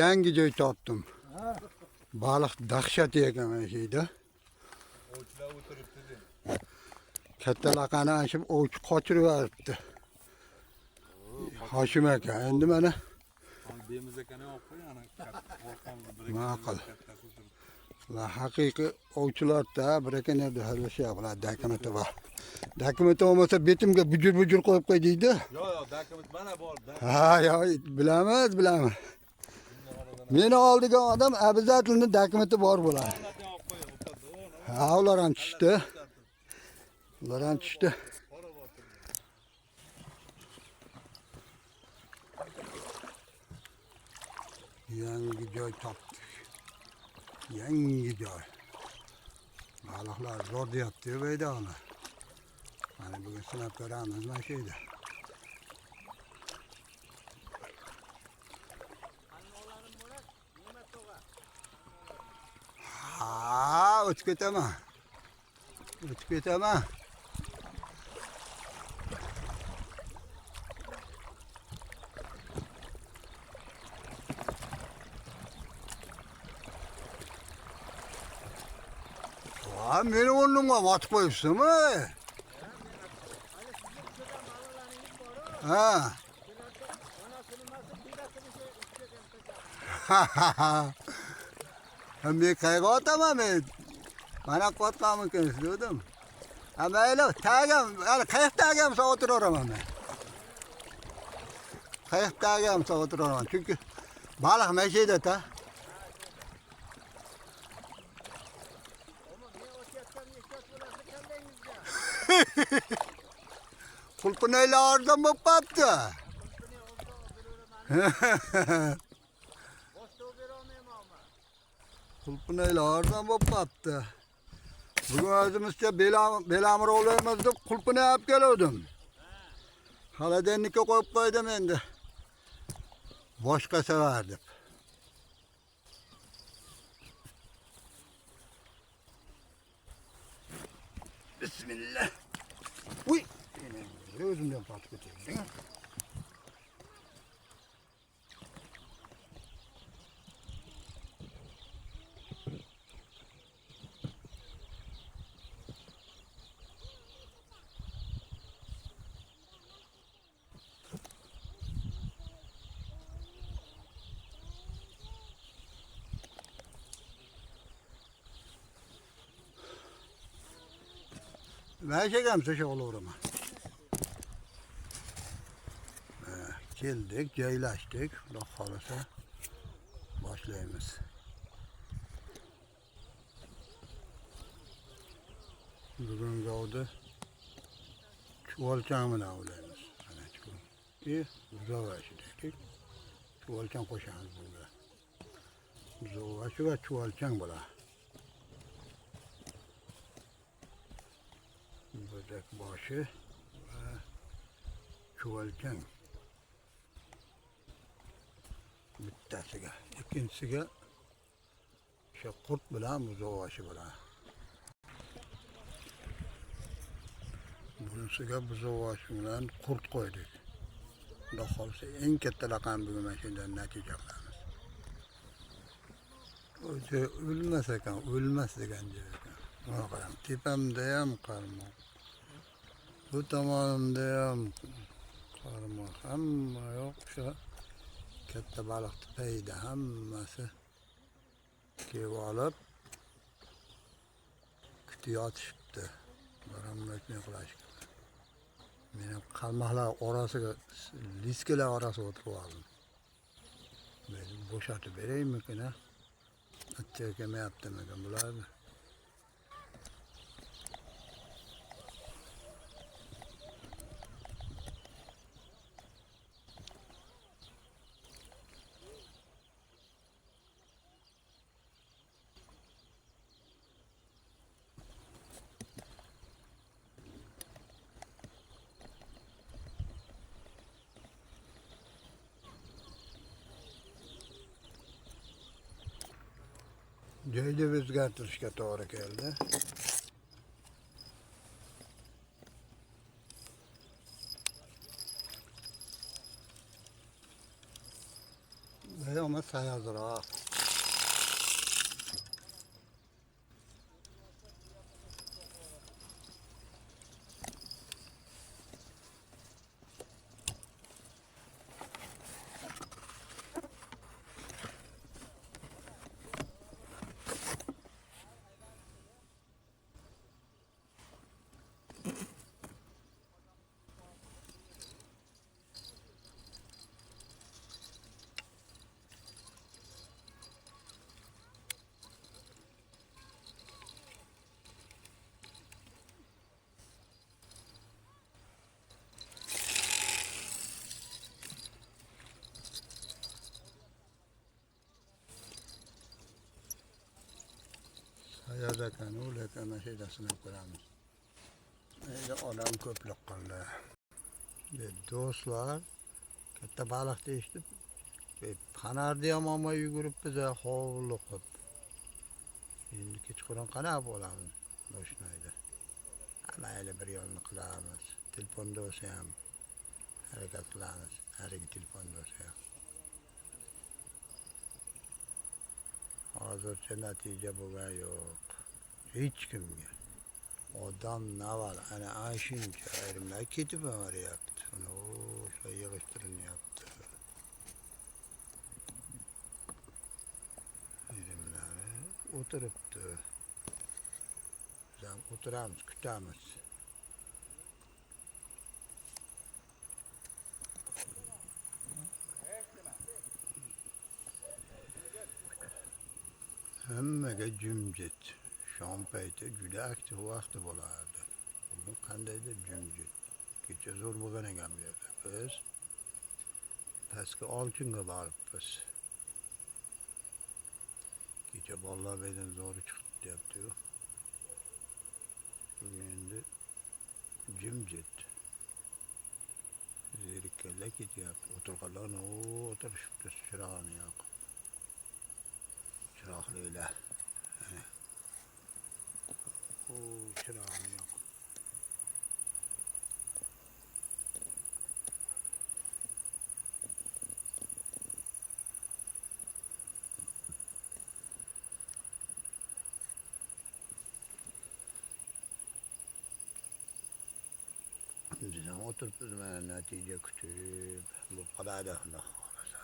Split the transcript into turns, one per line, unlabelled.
yangi joy topdim. Baliq dahshat ekan mana shu yerda.
Ovchilar o'tiribdi.
Katta laqani ashib ovchi qochirib yuboribdi. Hoshim aka, endi mana
Bemiz akani olib qo'y, ana orqamizda
ma'qul. La haqiqiy ovchilarda brekkenerda halishyaptilar, dokumenti bor. Dokumenti olmasa betimga bujur qo'yib qo'y deydi.
Yo'q, dokument mana bor.
Ha, bilamiz. Meni oldigan odam обязательно dokumenti bor bo'ladi. Ha, ular ham tushdi. Yangi joy topdik. Yangi joy. Baliqlar zo'r deyapti beydog'lar. Mana bugun sinab ko'ramiz mana shu yerda. Ha, o'tib ketaman. Ha, meni o'rnimga otib qo'yibsizmi? Ha. Men qayerga otaman men? Mana qotgan mumkinsiz dedim. Ha, mayli, tagim, hali qayiqdagi ham o'tiraman men. Qayiqdagi ham o'tiraman. Chunki baliq mashayda-ta. Qulpinaylardan bo'lib qolibdi. Qulpinaylardan bo'lib qolibdi. Bugun o'zimizcha belamir olaymiz deb qulpinay olib keldim. Xaladenlikka qo'yib qo'ydim endi. Boshqa sevar deb. Bismillah. Uy! O'zimdan tortib ketayim. Ben çekemse şey olur ama. Geldik, caylaştık. Allah kalırsa başlayımız. Bugün gavda çuvalçağımın avlayımız. İyi, uzavaşı dedik. Çuvalçağın koşağımız burada. Uzavaşı ve çuvalçağın bula. Böcek başı ve çuvalçağın. Bittasiga, ikkinchisiga o'sha qurt bilan buzovashi bilan. Bunisiga buzovashi bilan qurt qo'ydik. Xudo xolsa eng katta raqam bugun mana shundan natija qilamiz. O'zi o'lmas ekan, o'lmas degan joy ekan. Mana qarang, tepamda ham qarmoq. Bu tomonimda ham qarmoq, hamma yoq o'sha katta baliqni payda hammasi kelib olib kutib yotishibdi. Baramlashmay qilishdi. Men qalmoqlar orasiga, liskalar orasiga o'tirib oldim. Men bo'shatib beraymikin, ha? Atcha kelmayaptimikan bularni? Joyda o'zgartirishga to'g'ri keldi. ama sayazıra. Sayadakan, ulekan şeydasını koyamiz. Öyle odam ko'plik qildi. Do'stlar, katta baliq deyishdi. Panarda ham olmay yuguribmiz, hovliqib. Endi kechqurun qanaqa bo'lamiz Mo'shnayda. Mayli bir yo'lni qilamiz. Telefonda bo'lsa ham harakat qilamiz. Haligi telefonda bo'lsa ham. Hozircha natija bo'lgan yo'q. Hech kimga. Odam naval, ana shuncha ayrimlar ketib boryapti. Uni o'sha yig'ishtirilyapti. Ayrimlari o'tiribdi. Biz ham o'tiramiz, kutamiz. Hammaga jimjit. Shom payti juda aktiv vaqti bo'lardi. Bugun qandaydir jimjit. Kecha zo'r bo'lgan ekan bu yerda. Biz pastga olchinga boribmiz. Kecha bolalar beydan zo'ri chiqdi deyapti-yu. Bugun endi jimjit. Zerikkanlar ketyapti. O'tirganlar o'tirishibdi chirog'ini yoqib. Chiroqlilar. Chirog'ini yoqib. Biz ham o'tiribmiz, mana natija kutib. Bu qadar xudo xolasa.